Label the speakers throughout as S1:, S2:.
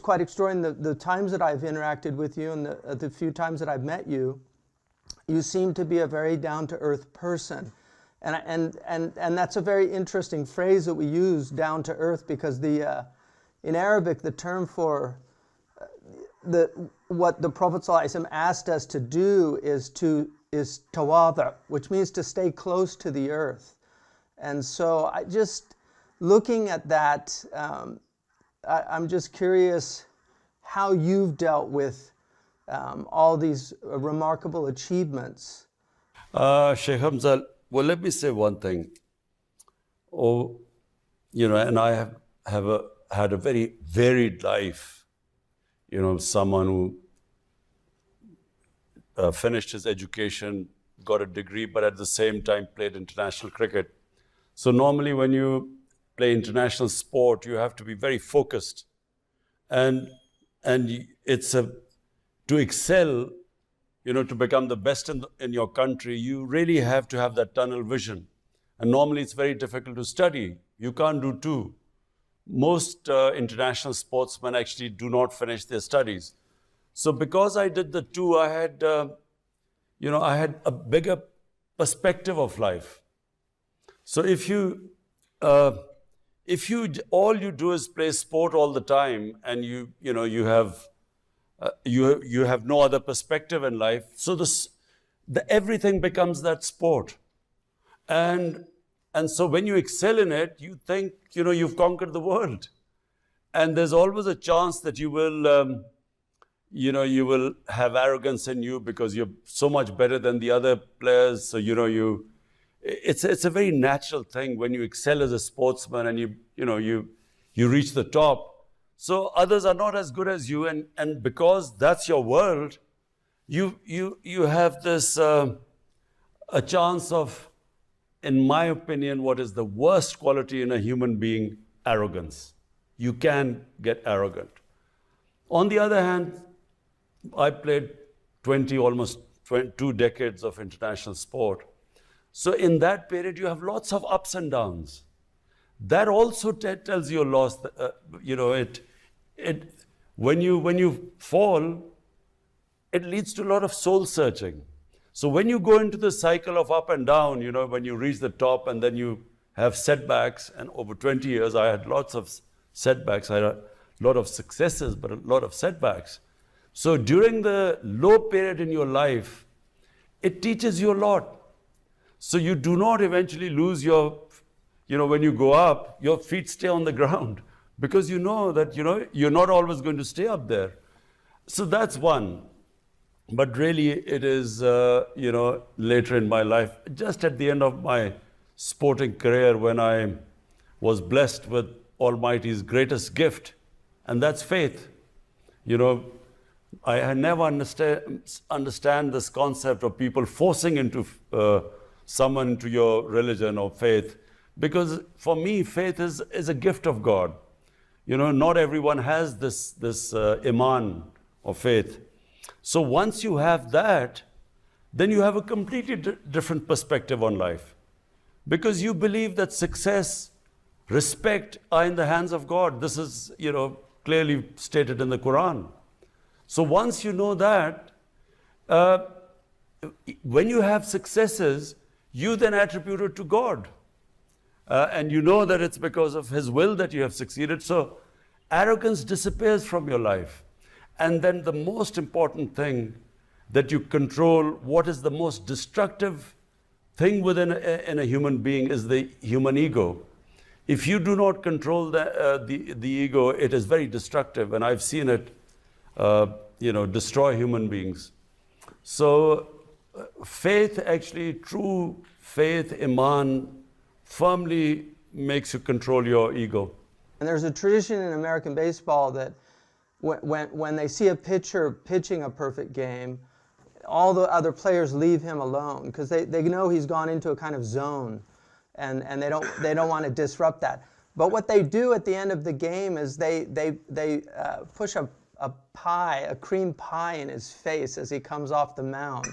S1: quite extraordinary. The times that I've interacted with you and the few times that I've met you, you seem to be a very down-to-earth person. And that's a very interesting phrase that we use, down-to-earth, because in Arabic, the term for what the Prophet ﷺ asked us to do is tawada, which means to stay close to the earth. And so looking at that, I'm just curious how you've dealt with all these remarkable achievements.
S2: Shaykh Hamza, well, let me say one thing. And I have had a very varied life. Someone who finished his education, got a degree, but at the same time played international cricket. So normally when you play international sport, you have to be very focused. And it's to excel, to become the best in your country, you really have to have that tunnel vision. And normally it's very difficult to study. You can't do two. Most international sportsmen actually do not finish their studies. So because I did the two, I had a bigger perspective of life. So if all you do is play sport all the time, and you have no other perspective in life, so everything becomes that sport. And so when you excel in it, you think you've conquered the world, and there's always a chance that you will have arrogance in you because you're so much better than the other players. So it's a very natural thing when you excel as a sportsman and you reach the top. So others are not as good as you, and because that's your world, you have this a chance of, in my opinion, what is the worst quality in a human being? Arrogance. You can get arrogant. On the other hand, I played almost 2 decades of international sport. So in that period, you have lots of ups and downs. That also tells you a loss. When you fall, it leads to a lot of soul searching. So when you go into the cycle of up and down, when you reach the top and then you have setbacks, and over 20 years, I had lots of setbacks. I had a lot of successes, but a lot of setbacks. So during the low period in your life, it teaches you a lot. So you do not eventually lose when you go up, your feet stay on the ground, because you know that, you're not always going to stay up there. So that's one. But really it is, later in my life, just at the end of my sporting career, when I was blessed with Almighty's greatest gift, and that's faith. I never understand this concept of people forcing someone into your religion or faith, because for me, faith is a gift of God. Not everyone has this iman of faith. So once you have that, then you have a completely different perspective on life, because you believe that success, respect are in the hands of God. This is, clearly stated in the Quran. So once you know that, when you have successes, you then attribute it to God. And you know that it's because of His will that you have succeeded. So arrogance disappears from your life. And then the most important thing, that you control what is the most destructive thing in a human being, is the human ego. If you do not control the ego, it is very destructive. And I've seen it destroy human beings. So faith, actually, true faith, iman, firmly makes you control your ego.
S1: And there's a tradition in American baseball that when they see a pitcher pitching a perfect game, all the other players leave him alone, because they know he's gone into a kind of zone, and they don't want to disrupt that. But what they do at the end of the game is they push a cream pie in his face as he comes off the mound.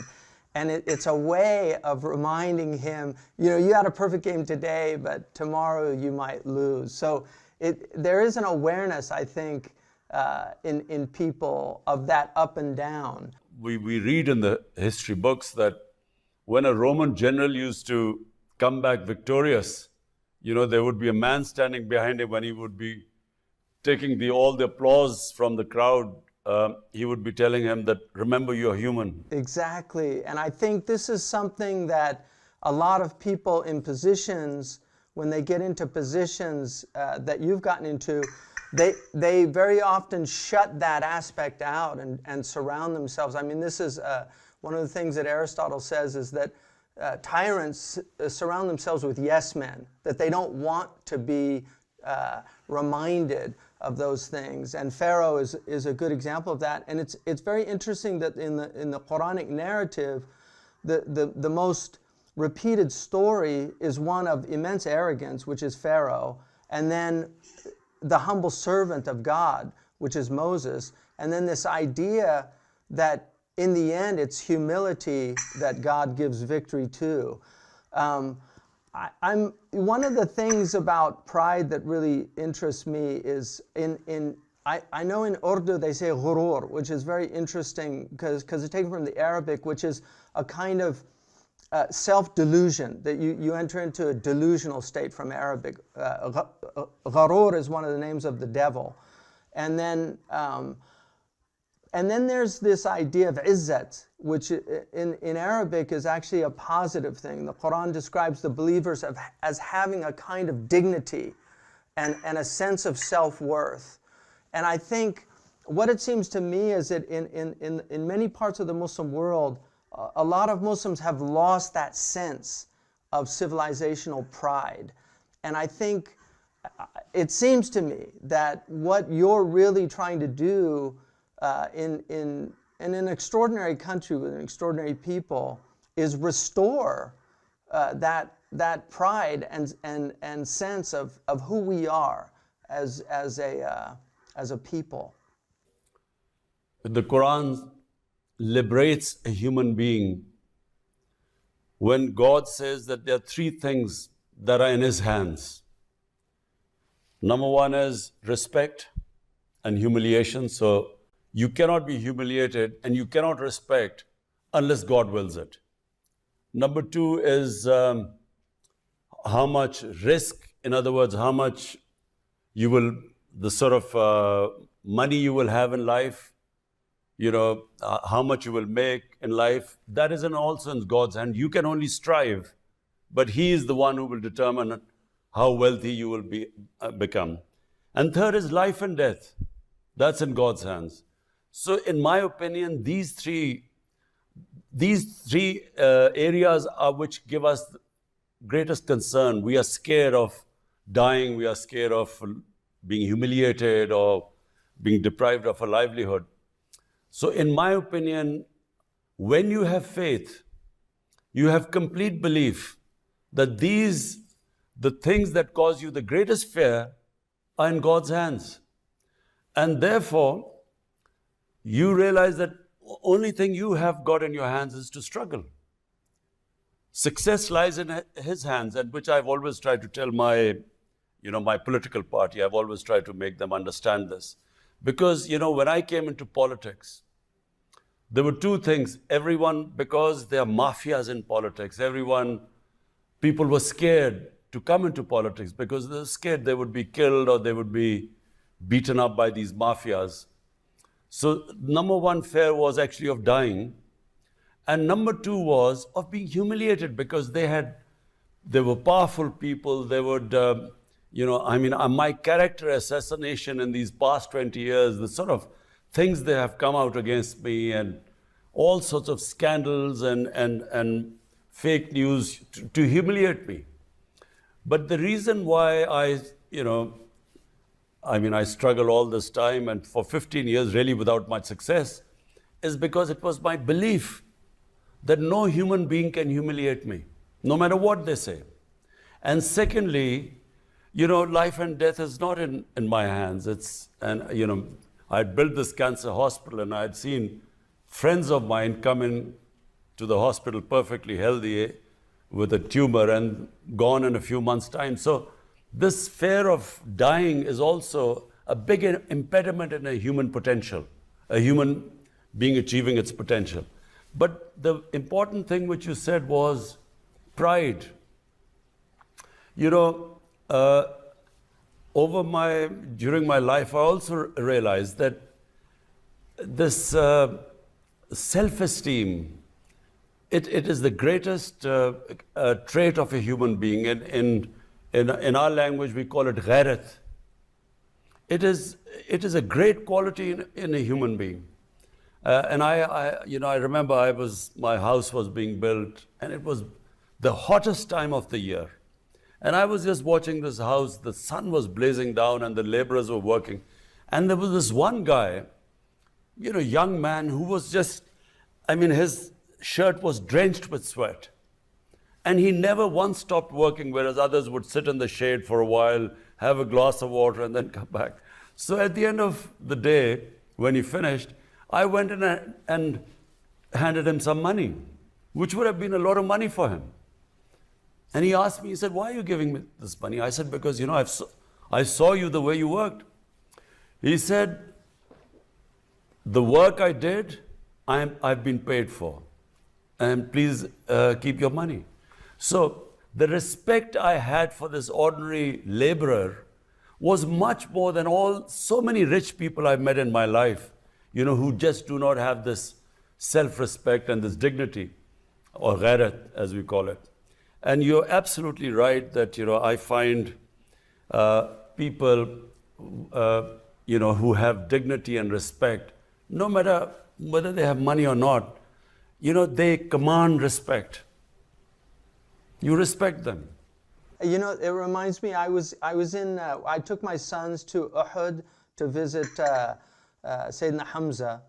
S1: And it's a way of reminding him, you had a perfect game today, but tomorrow you might lose. So there is an awareness, I think, in people of that up and down.
S2: We read in the history books that when a Roman general used to come back victorious, there would be a man standing behind him when he would be taking all the applause from the crowd. He would be telling him that, remember, you're human.
S1: Exactly. And I think this is something that a lot of people in positions, when they get into positions that you've gotten into, they very often shut that aspect out and surround themselves. I mean, this is one of the things that Aristotle says is that tyrants surround themselves with yes men, that they don't want to be reminded of those things. And Pharaoh is a good example of that. And it's very interesting that in the Quranic narrative, the most repeated story is one of immense arrogance, which is Pharaoh, and then the humble servant of God, which is Moses, and then this idea that in the end it's humility that God gives victory to. I'm one of the things about pride that really interests me is I know in Urdu they say ghurur, which is very interesting because it's taken from the Arabic, which is a kind of self-delusion, that you enter into a delusional state from Arabic. Gharur is one of the names of the devil. And then there's this idea of izzat, which in Arabic is actually a positive thing. The Quran describes the believers as having a kind of dignity and a sense of self-worth. And I think what it seems to me is that in many parts of the Muslim world, a lot of Muslims have lost that sense of civilizational pride. And I think it seems to me that what you're really trying to do in an extraordinary country with an extraordinary people is restore that pride and sense of who we are as a people.
S2: The Quran liberates a human being when God says that there are three things that are in His hands. Number one is respect and humiliation. So you cannot be humiliated and you cannot respect unless God wills it. Number two is how much risk, in other words, how much you will, the sort of money you will have in life, how much you will make in life, that is also in God's hand. You can only strive, but He is the one who will determine how wealthy you will become. And third is life and death. That's in God's hands. So in my opinion, these three areas are which give us the greatest concern. We are scared of dying. We are scared of being humiliated or being deprived of a livelihood. So in my opinion, when you have faith, you have complete belief that the things that cause you the greatest fear are in God's hands. And therefore, you realize that only thing you have got in your hands is to struggle. Success lies in His hands, and which I've always tried to tell my political party. I've always tried to make them understand this. Because, when I came into politics, there were two things. Everyone, because there are mafias in politics, people were scared to come into politics because they were scared they would be killed or they would be beaten up by these mafias. So number one fear was actually of dying. And number two was of being humiliated because they were powerful people. They would, my character assassination in these past 20 years, the sort of things they have come out against me and all sorts of scandals and fake news to humiliate me. But the reason why I struggle all this time and for 15 years really without much success is because it was my belief that no human being can humiliate me, no matter what they say. And secondly, life and death is not in my hands. I had built this cancer hospital and I had seen friends of mine come in to the hospital perfectly healthy with a tumor and gone in a few months' time. So this fear of dying is also a big impediment in a human potential, a human being achieving its potential. But the important thing which you said was pride. You know, during my life, I also realized that this self-esteem, it is the greatest trait of a human being. In our language, we call it ghairat. It is a great quality in a human being. And I remember my house was being built, and it was the hottest time of the year. And I was just watching this house, the sun was blazing down and the laborers were working. And there was this one guy, young man who was just, his shirt was drenched with sweat. And he never once stopped working, whereas others would sit in the shade for a while, have a glass of water, and then come back. So at the end of the day, when he finished, I went in and handed him some money, which would have been a lot of money for him. And he asked me, he said, "Why are you giving me this money?" I said, "Because, I saw you the way you worked." He said, "The work I did, I've been paid for. And please keep your money." So the respect I had for this ordinary laborer was much more than so many rich people I've met in my life, who just do not have this self-respect and this dignity, or ghairat, as we call it. And you're absolutely right that, I find people, who have dignity and respect, no matter whether they have money or not, they command respect. You respect them.
S1: It reminds me, I took my sons to Uhud to visit Shaykh Hamza.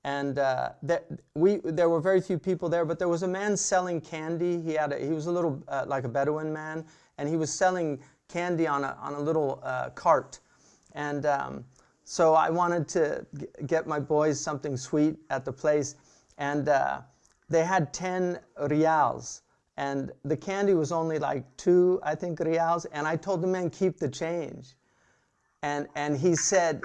S1: And there were very few people there, but there was a man selling candy. He was a little like a Bedouin man, and he was selling candy on a little cart. And so I wanted to get my boys something sweet at the place, and they had 10 riyals, and the candy was only like 2, I think, riyals. And I told the man, "Keep the change." And he said,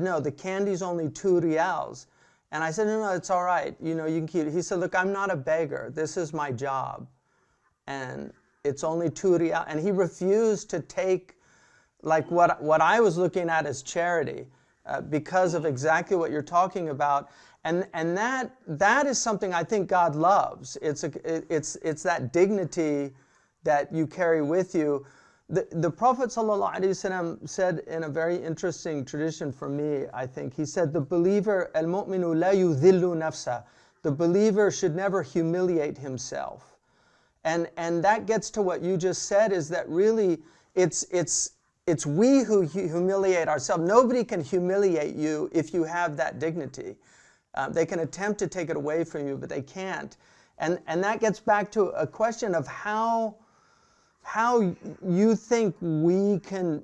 S1: "No, the candy's only 2 riyals." And I said, no, it's all right. You can keep it. He said, "Look, I'm not a beggar. This is my job. And it's only 2 riyal." And he refused to take like what I was looking at as charity because of exactly what you're talking about. And that is something I think God loves. It's that dignity that you carry with you. The Prophet ﷺ said in a very interesting tradition for me, I think, he said, the believer, al-mu'minu la yudhillu nafsa, the believer should never humiliate himself. And that gets to what you just said, is that really it's we who humiliate ourselves. Nobody can humiliate you if you have that dignity. They can attempt to take it away from you, but they can't. And that gets back to a question of how you think we can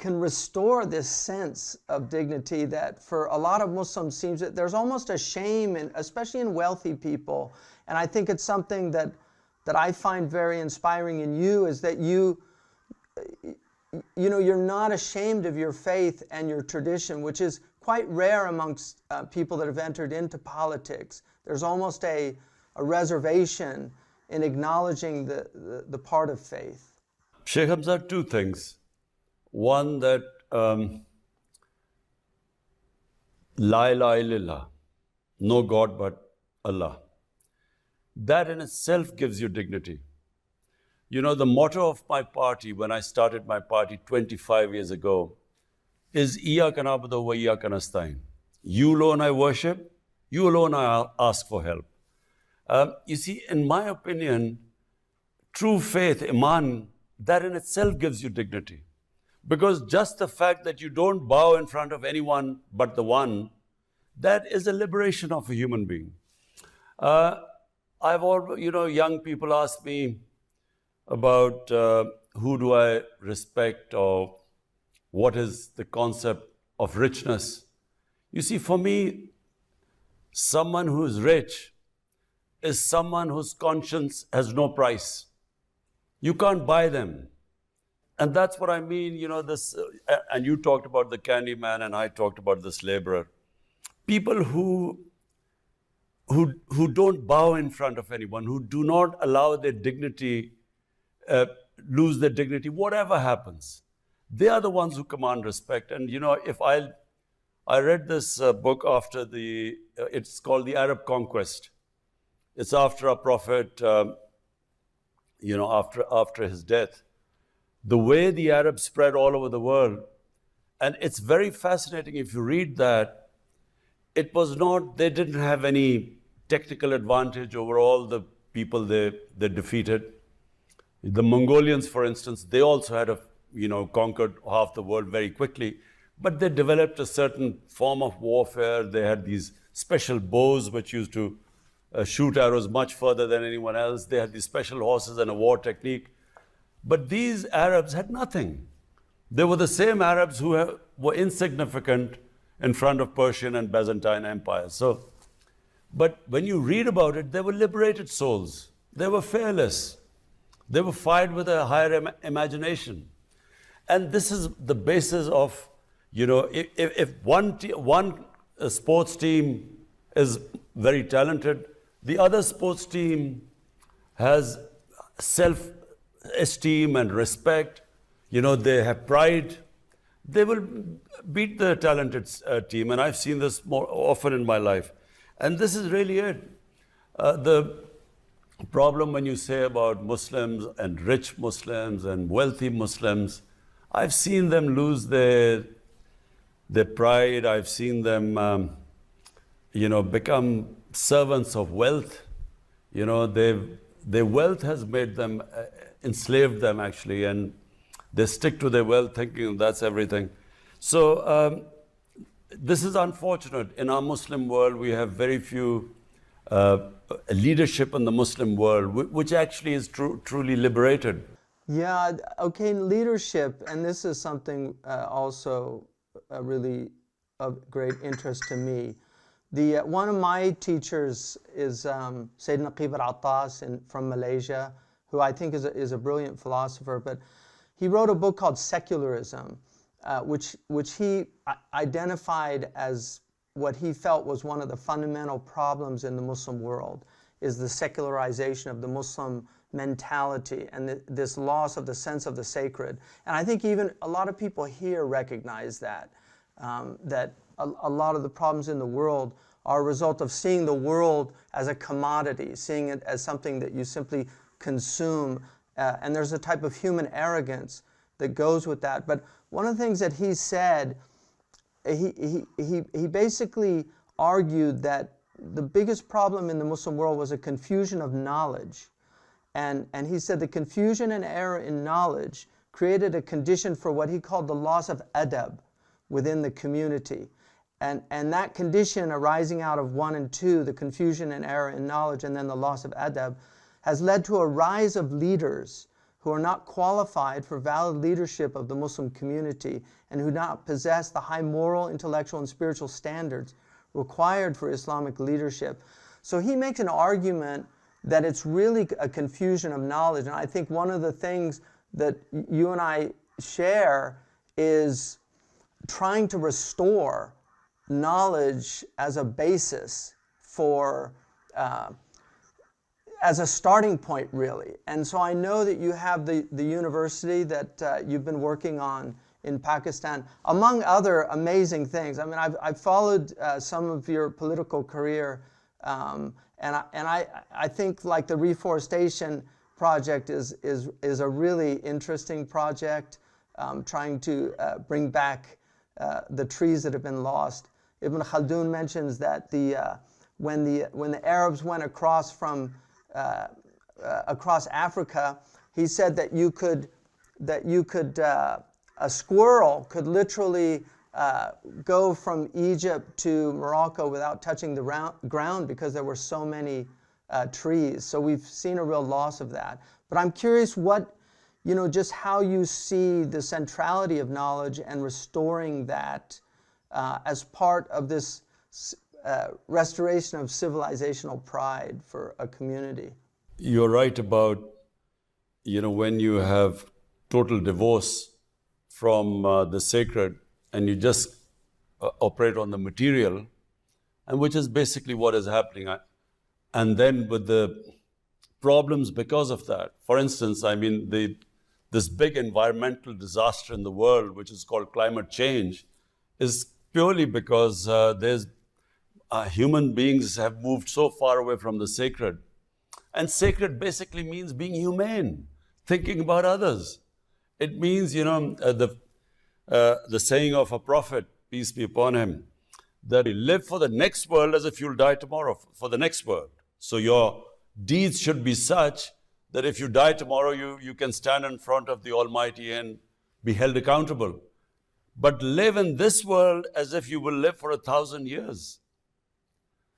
S1: restore this sense of dignity that for a lot of Muslims seems that there's almost a shame, especially in wealthy people. And I think it's something that I find very inspiring in you, is that you're not ashamed of your faith and your tradition, which is quite rare amongst people that have entered into politics. There's almost a reservation in acknowledging the part of faith.
S2: Shaykh Hamza, 2 things. One, that La ilaha illallah, no God but Allah. That in itself gives you dignity. The motto of my party, when I started my party 25 years ago, is Iyaka na'budu wa iyaka nasta'in. You alone I worship, you alone I ask for help. You see, in my opinion, true faith, Iman, that in itself gives you dignity. Because just the fact that you don't bow in front of anyone but the one, that is a liberation of a human being. Young people ask me about who do I respect, or what is the concept of richness. You see, for me, someone who is rich is someone whose conscience has no price. You can't buy them. And that's what I mean, and you talked about the candy man and I talked about this laborer. People who don't bow in front of anyone, who do not allow their dignity, lose their dignity, whatever happens. They are the ones who command respect. And if I read this book after it's called The Arab Conquest. It's after our Prophet, after his death. The way the Arabs spread all over the world. And it's very fascinating if you read that. They didn't have any technical advantage over all the people they defeated. The Mongolians, for instance, they also had conquered half the world very quickly. But they developed a certain form of warfare. They had these special bows which used to shoot arrows much further than anyone else. They had these special horses and a war technique. But these Arabs had nothing. They were the same Arabs who were insignificant in front of Persian and Byzantine empires. But when you read about it, they were liberated souls. They were fearless. They were fired with a higher imagination. And this is the basis of, if one sports team is very talented, the other sports team has self-esteem and respect, they have pride, they will beat the talented team. And I've seen this more often in my life. And this is really it. The problem when you say about Muslims and rich Muslims and wealthy Muslims, I've seen them lose their pride. I've seen them, become servants of wealth. Their wealth has made them, enslaved them actually, and they stick to their wealth thinking that's everything. So this is unfortunate. In our Muslim world, we have very few leadership in the Muslim world, which actually is truly liberated.
S1: Yeah, okay, leadership, and this is something also really of great interest to me. One of my teachers is Sayyid Naqib al-Attas from Malaysia, who I think is a brilliant philosopher, but he wrote a book called Secularism, which he identified as what he felt was one of the fundamental problems in the Muslim world, is the secularization of the Muslim mentality and this loss of the sense of the sacred. And I think even a lot of people here recognize that, that a lot of the problems in the world are a result of seeing the world as a commodity, seeing it as something that you simply consume. And there's a type of human arrogance that goes with that. But one of the things that he said, he basically argued that the biggest problem in the Muslim world was a confusion of knowledge. And he said the confusion and error in knowledge created a condition for what he called the loss of adab within the community. And that condition arising out of 1 and 2, the confusion and error in knowledge and then the loss of adab, has led to a rise of leaders who are not qualified for valid leadership of the Muslim community and who do not possess the high moral, intellectual, and spiritual standards required for Islamic leadership. So he makes an argument that it's really a confusion of knowledge. And I think one of the things that you and I share is trying to restore knowledge as a basis for, as a starting point, really. And so I know that you have the university that you've been working on in Pakistan, among other amazing things. I mean, I've followed some of your political career, and I think like the reforestation project is a really interesting project, trying to bring back the trees that have been lost. Ibn Khaldun mentions that when the Arabs went across from across Africa, he said that a squirrel could literally go from Egypt to Morocco without touching the ground because there were so many trees. So we've seen a real loss of that. But I'm curious just how you see the centrality of knowledge and restoring that as part of this restoration of civilizational pride for a community.
S2: You're right about, when you have total divorce from the sacred, and you just operate on the material, and which is basically what is happening. And then with the problems because of that, for instance, I mean, this big environmental disaster in the world, which is called climate change, is purely because human beings have moved so far away from the sacred. And sacred basically means being humane, thinking about others. It means, the saying of a prophet, peace be upon him, that you live for the next world as if you'll die tomorrow, for the next world. So your deeds should be such that if you die tomorrow, you can stand in front of the Almighty and be held accountable. But live in this world as if you will live for 1,000 years.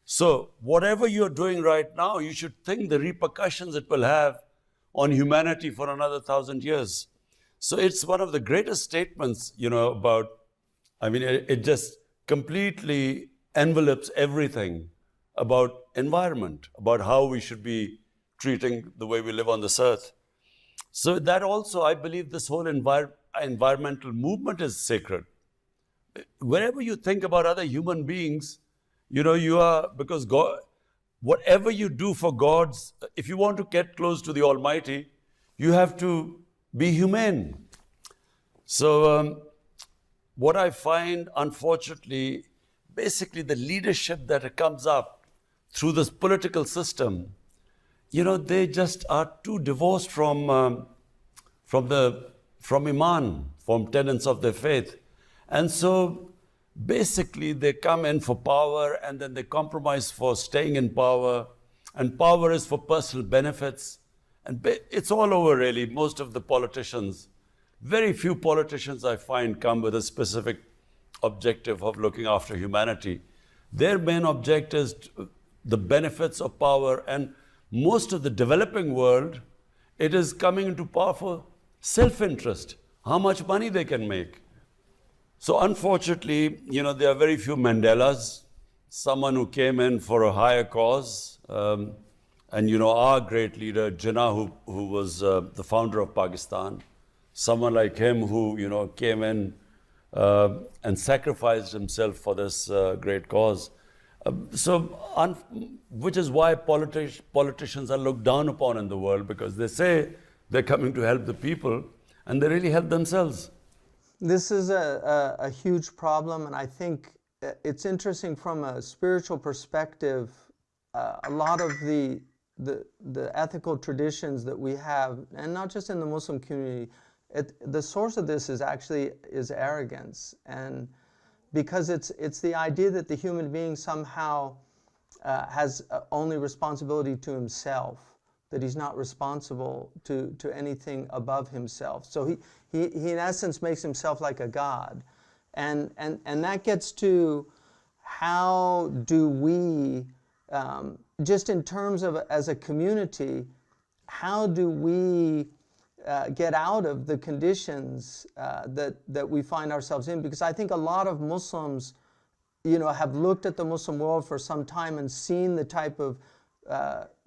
S2: So whatever you're doing right now, you should think the repercussions it will have on humanity for another 1,000 years. So it's one of the greatest statements, about, it just completely envelopes everything about environment, about how we should be treating the way we live on this earth. So that also, I believe this whole environmental movement is sacred. Wherever you think about other human beings, you are, because God, whatever you do for God's, if you want to get close to the Almighty, you have to be humane. So what I find, unfortunately, basically the leadership that comes up through this political system, they just are too divorced from Iman, from tenets of their faith. And so basically they come in for power and then they compromise for staying in power. And power is for personal benefits. And it's all over really. Most of the politicians, very few politicians I find come with a specific objective of looking after humanity. Their main objective is the benefits of power, and most of the developing world, it is coming into power for self-interest, how much money they can make. So unfortunately, there are very few Mandelas, someone who came in for a higher cause, and our great leader, Jinnah, who was the founder of Pakistan, someone like him who, came in and sacrificed himself for this great cause. Which is why politicians are looked down upon in the world, because they say they're coming to help the people and they really help themselves.
S1: This is a huge problem, and I think it's interesting from a spiritual perspective. A lot of the ethical traditions that we have, and not just in the Muslim community, the source of this is arrogance, and because it's the idea that the human being somehow has only responsibility to himself, that he's not responsible to anything above himself. So he in essence makes himself like a god, and that gets to how do we, just in terms of as a community, how do we get out of the conditions that we find ourselves in? Because I think a lot of Muslims, have looked at the Muslim world for some time and seen the type of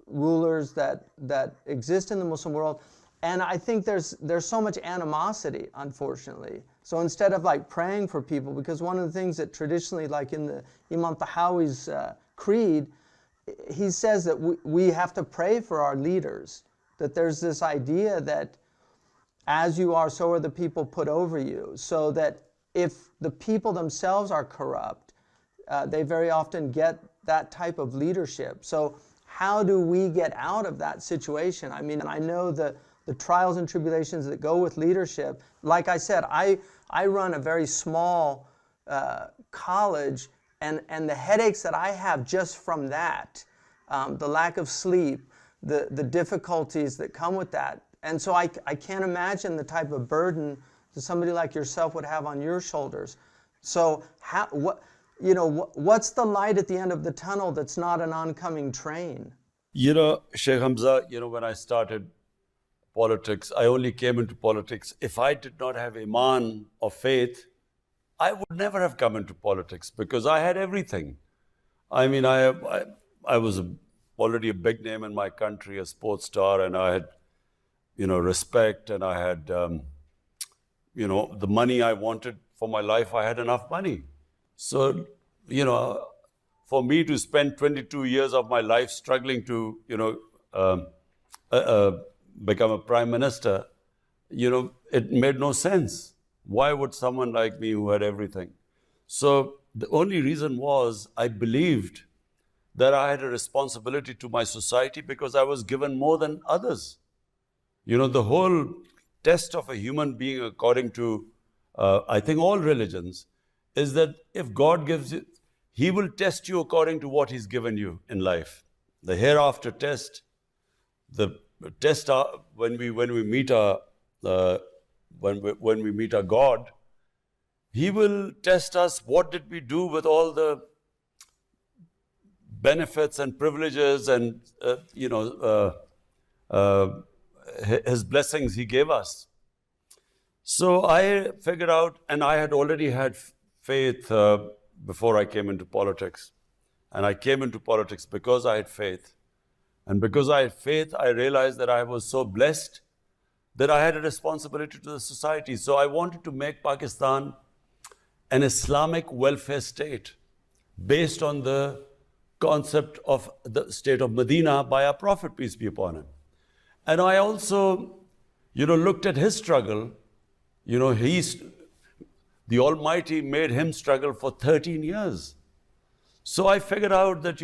S1: rulers that exist in the Muslim world, and I think there's so much animosity, unfortunately. So instead of praying for people, because one of the things that traditionally, like in the Imam Tahawi's creed, he says that we have to pray for our leaders, that there's this idea that as you are, so are the people put over you. So that if the people themselves are corrupt, they very often get that type of leadership. So how do we get out of that situation? I mean, I know the trials and tribulations that go with leadership. Like I said, I run a very small college, and the headaches that I have just from that, the lack of sleep, the difficulties that come with that. And so I can't imagine the type of burden that somebody like yourself would have on your shoulders. So what's the light at the end of the tunnel that's not an oncoming train?
S2: Shaykh Hamza, when I started politics, I only came into politics. If I did not have Iman or faith, I would never have come into politics, because I had everything. I mean, I was already a big name in my country, a sports star, and I had respect, and I had the money I wanted for my life, I had enough money. So, for me to spend 22 years of my life struggling to, become a prime minister, it made no sense. Why would someone like me who had everything? So the only reason was I believed that I had a responsibility to my society because I was given more than others. The whole test of a human being, according to, I think, all religions, is that if God gives you, He will test you according to what He's given you in life. The hereafter test, the test when we meet our when we meet our God, He will test us. What did we do with all the benefits and privileges and His blessings He gave us? So I figured out, and I had already had faith before I came into politics. And I came into politics because I had faith. And because I had faith, I realized that I was so blessed that I had a responsibility to the society. So I wanted to make Pakistan an Islamic welfare state based on the concept of the state of Medina by our Prophet, peace be upon him. And I also, looked at his struggle. The Almighty made him struggle for 13 years. So I figured out that,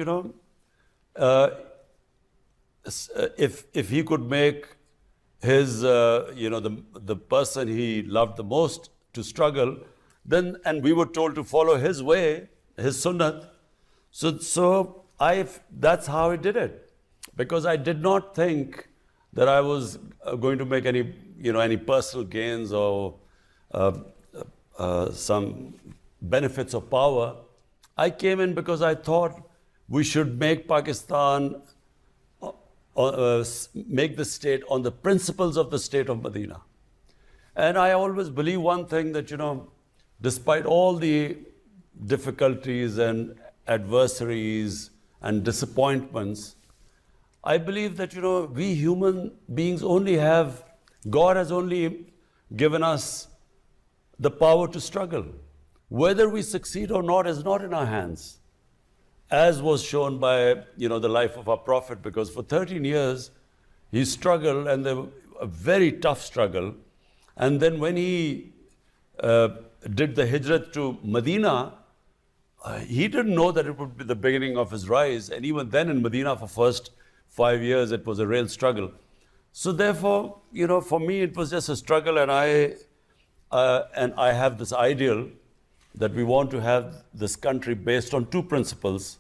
S2: if he could make his, the person he loved the most to struggle, then, and we were told to follow his way, his sunnah. So that's how I did it. Because I did not think that I was going to make any personal gains or some benefits of power. I came in because I thought we should make Pakistan, make the state on the principles of the state of Medina. And I always believe one thing, that, despite all the difficulties and adversaries and disappointments, I believe that, we human beings God has only given us the power to struggle. Whether we succeed or not is not in our hands, as was shown by, the life of our Prophet, because for 13 years he struggled, and a very tough struggle. And then when he did the hijrat to Medina, he didn't know that it would be the beginning of his rise. And even then in Medina, for first 5 years, it was a real struggle. So therefore, for me, it was just a struggle. And I have this ideal that we want to have this country based on two principles.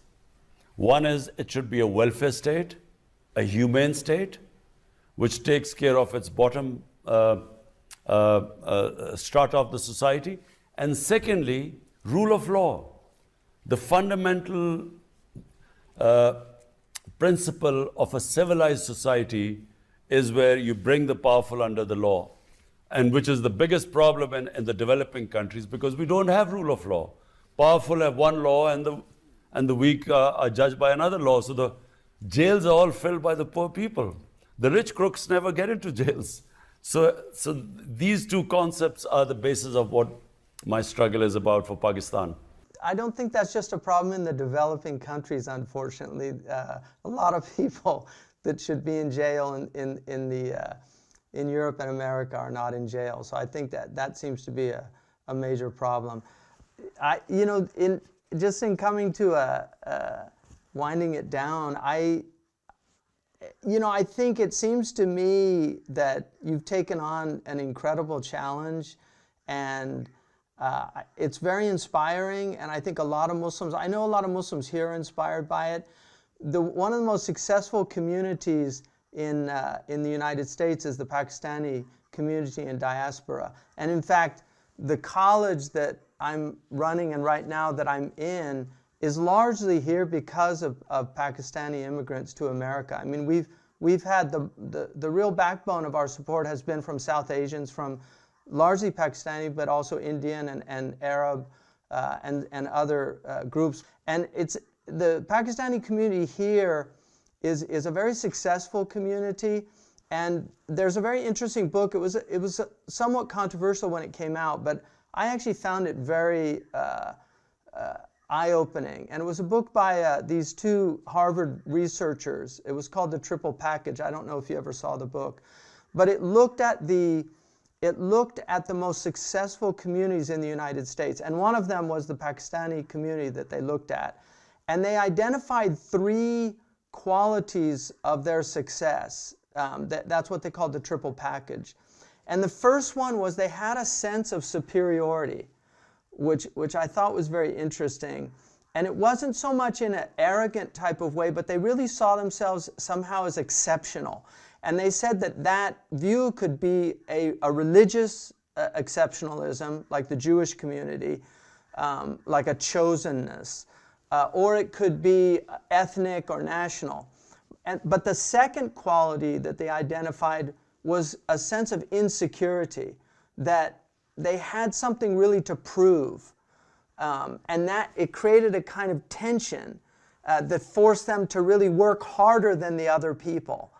S2: One is it should be a welfare state, a humane state, which takes care of its bottom strata of the society. And secondly, rule of law. The fundamental principle of a civilized society is where you bring the powerful under the law, and which is the biggest problem in the developing countries, because we don't have rule of law. Powerful have one law, and the weak are judged by another law. So the jails are all filled by the poor people. The rich crooks never get into jails. So these two concepts are the basis of what my struggle is about for Pakistan.
S1: I don't think that's just a problem in the developing countries, unfortunately. A lot of people that should be in jail in Europe and America are not in jail. So I think that seems to be a major problem. In coming to winding it down, I think it seems to me that you've taken on an incredible challenge, and it's very inspiring. And I think I know a lot of Muslims here are inspired by it. One of the most successful communities in the United States is the Pakistani community in diaspora. And in fact, the college that I'm running and right now that I'm in is largely here because of Pakistani immigrants to America. I mean, we've had the real backbone of our support has been from South Asians, from largely Pakistani, but also Indian and Arab and other groups. And the Pakistani community here is a very successful community, And there's a very interesting book. It was somewhat controversial when it came out, but I actually found it very eye-opening. And it was a book by these two Harvard researchers. It was called The Triple Package. I don't know if you ever saw the book, but it looked at the most successful communities in the United States, and one of them was the Pakistani community that they looked at. And they identified 3 qualities of their success. That's what they called the triple package. And the first one was they had a sense of superiority, which I thought was very interesting. And it wasn't so much in an arrogant type of way, but they really saw themselves somehow as exceptional. And they said that view could be a religious exceptionalism, like the Jewish community, like a chosenness, or it could be ethnic or national. But the second quality that they identified was a sense of insecurity, that they had something really to prove, and that it created a kind of tension that forced them to really work harder than the other people.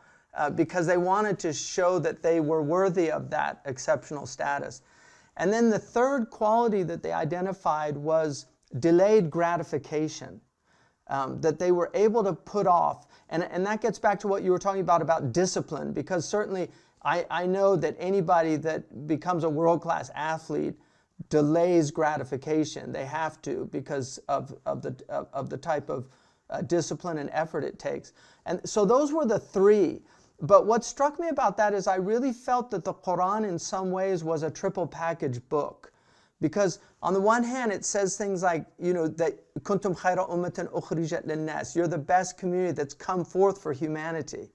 S1: Because they wanted to show that they were worthy of that exceptional status. And then the third quality that they identified was delayed gratification, that they were able to put off. And that gets back to what you were talking about discipline, because certainly I know that anybody that becomes a world-class athlete delays gratification. They have to, because of the type of discipline and effort it takes. And so those were the 3. But what struck me about that is I really felt that the Quran in some ways was a triple package book. Because on the one hand it says things like, that kuntum khayra ummatan ukhrijat linnas, you're the best community that's come forth for humanity.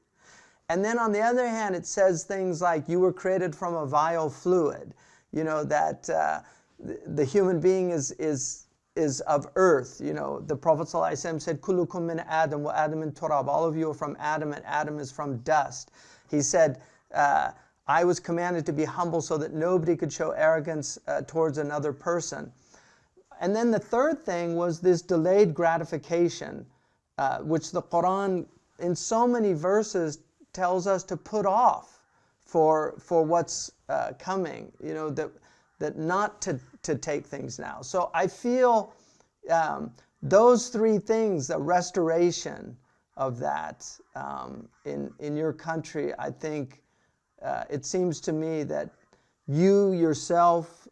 S1: And then on the other hand it says things like you were created from a vile fluid, that the human being is of earth. The Prophet ﷺ said, Kullukum min Adam wa Adam min turab. All of you are from Adam, and Adam is from dust. He said, I was commanded to be humble so that nobody could show arrogance towards another person. And then the third thing was this delayed gratification, which the Quran in so many verses tells us to put off for what's coming, that not to take things now. So I feel those 3 things, the restoration of that in your country, I think it seems to me that you yourself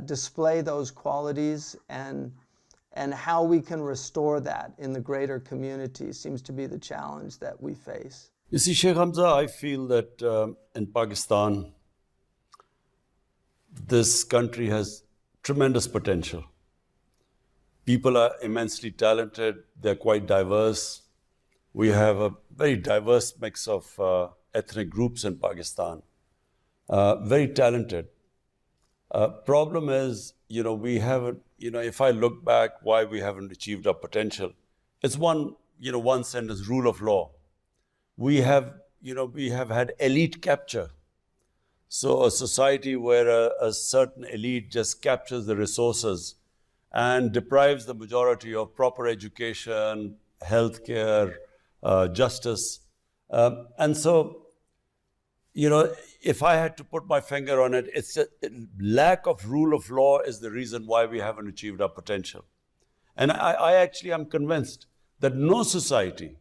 S1: display those qualities, and how we can restore that in the greater community seems to be the challenge that we face.
S2: You see, Shaykh Hamza, I feel that in Pakistan, this country has tremendous potential. People are immensely talented, they're quite diverse. We have a very diverse mix of ethnic groups in Pakistan, very talented. Problem is, we haven't, if I look back why we haven't achieved our potential, it's one sentence, rule of law. We have had elite capture. So a society where a certain elite just captures the resources and deprives the majority of proper education, healthcare, justice. And so, if I had to put my finger on it, it's a lack of rule of law is the reason why we haven't achieved our potential. And I actually am convinced that no society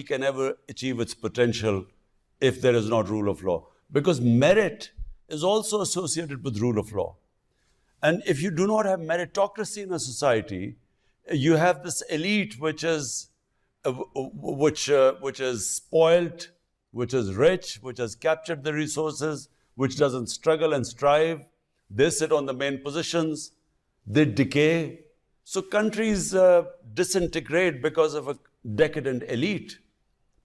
S2: can ever achieve its potential if there is not rule of law. Because merit is also associated with rule of law. And if you do not have meritocracy in a society, you have this elite which is spoiled, which is rich, which has captured the resources, which doesn't struggle and strive. They sit on the main positions, they decay. So countries disintegrate because of a decadent elite.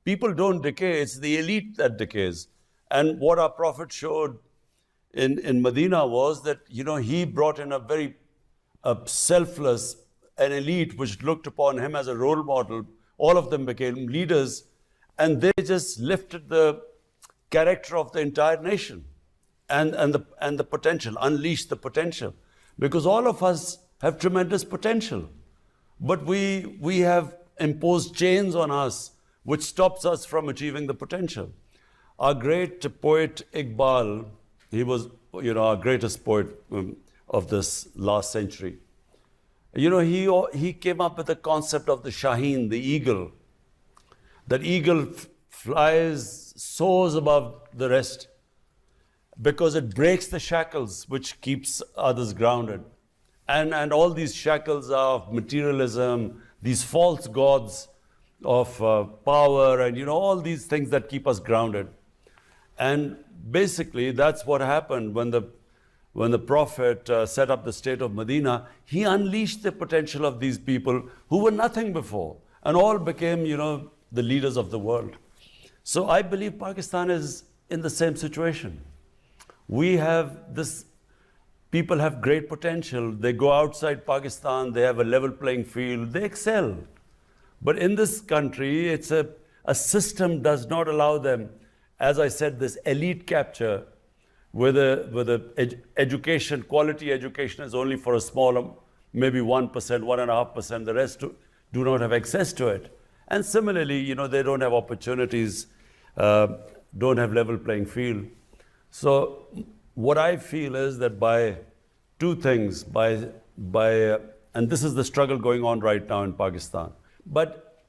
S2: People don't decay, it's the elite that decays. And what our Prophet showed in Medina was that, he brought in a very selfless, an elite which looked upon him as a role model. All of them became leaders, and they just lifted the character of the entire nation and the potential, unleashed the potential. Because all of us have tremendous potential. But we have imposed chains on us which stops us from achieving the potential. Our great poet Iqbal, he was, our greatest poet of this last century. He came up with the concept of the Shaheen, the eagle. That eagle flies, soars above the rest because it breaks the shackles which keeps others grounded. And all these shackles are of materialism, these false gods of power, and all these things that keep us grounded. And basically that's what happened when the Prophet set up the state of Medina. He unleashed the potential of these people who were nothing before, and all became, the leaders of the world. So I believe Pakistan is in the same situation. We have this, people have great potential. They go outside Pakistan, they have a level playing field, they excel. But in this country, it's a system does not allow them, as I said, this elite capture, where the education, quality education is only for a small, maybe 1%, 1.5%, the rest do not have access to it. And similarly, they don't have opportunities, don't have level playing field. So what I feel is that by two things, and this is the struggle going on right now in Pakistan, but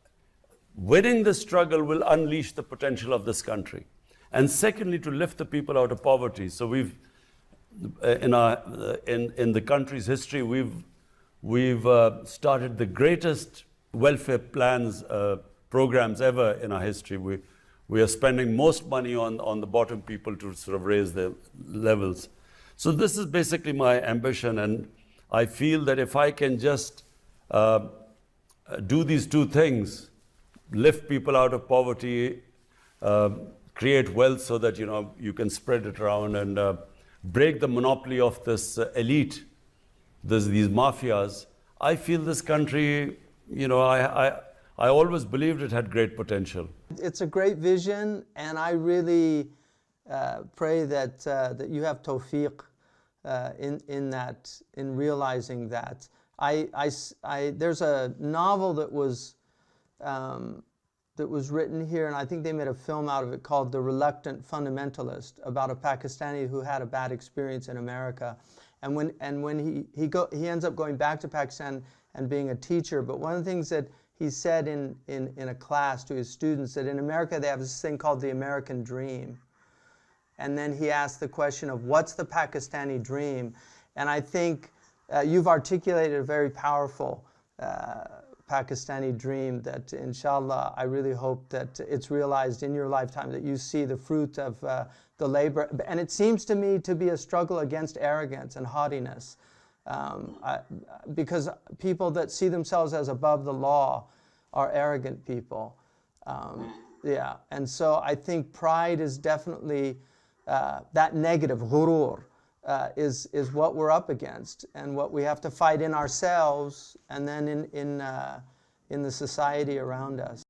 S2: winning the struggle will unleash the potential of this country. And secondly, to lift the people out of poverty. So we've, in the country's history, we've started the greatest welfare plans, programs ever in our history. We are spending most money on the bottom people to sort of raise their levels. So this is basically my ambition, and I feel that if I can just do these two things, lift people out of poverty, create wealth so that you can spread it around, and break the monopoly of this elite, these mafias, I feel this country, I always believed it had great potential.
S1: It's a great vision, and I really pray that you have tawfiq in realizing that. There's a novel that was written here, and I think they made a film out of it, called The Reluctant Fundamentalist, about a Pakistani who had a bad experience in America. And when he ends up going back to Pakistan and being a teacher, but one of the things that he said in a class to his students, that in America they have this thing called the American dream. And then he asked the question of, what's the Pakistani dream? And I think you've articulated a very powerful Pakistani dream that, inshallah, I really hope that it's realized in your lifetime, that you see the fruit of the labor. And it seems to me to be a struggle against arrogance and haughtiness. Because people that see themselves as above the law are arrogant people. Yeah, and so I think pride is definitely that negative, ghurur, is what we're up against, and what we have to fight in ourselves, and then in the society around us.